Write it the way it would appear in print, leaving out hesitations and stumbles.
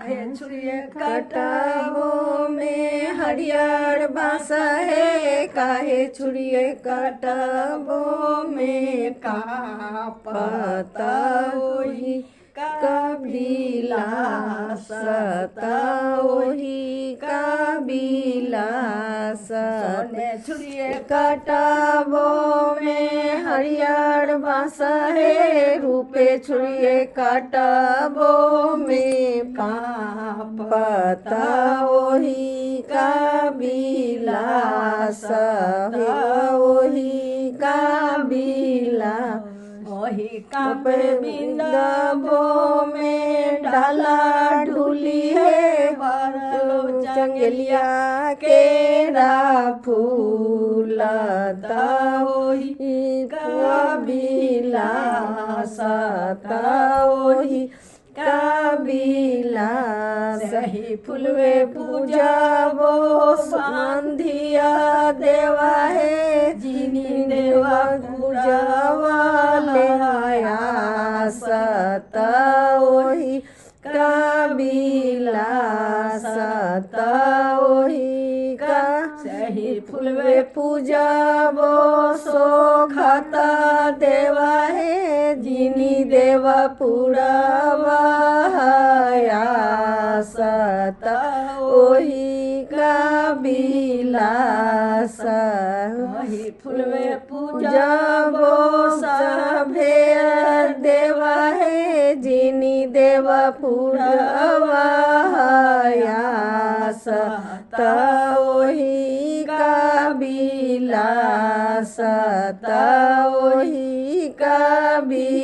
काहे छुड़िए काटबो में हरियर बाँस है, काहे छुड़िए काटबो में का पता ओही कबिलास ओही कबिलास छुड़िए काटबो में हरियर बाँस है, रूपे छुड़िए काटबो में का पता ओही कबिलास ओही कबिलास ओही कापे बिंदबो में डाला ढूली है, बरलो चंगेलिया केरा फूल ओही कबिलास ओही कबिलास सही फुलवे पूजाबो संधिया देवा है, जिनी देवा पूजावा ले आया सत ओही कबिलास ओही का सही फुलवे पूजाबो सो खाता देवा है, जिनी देवा पुरावा सत ओही कबिलास ओही फुलवे पूजाबो सभे देवा है, जिनी देवा पुरावा सत ओही कबिलास ओही कबिलास।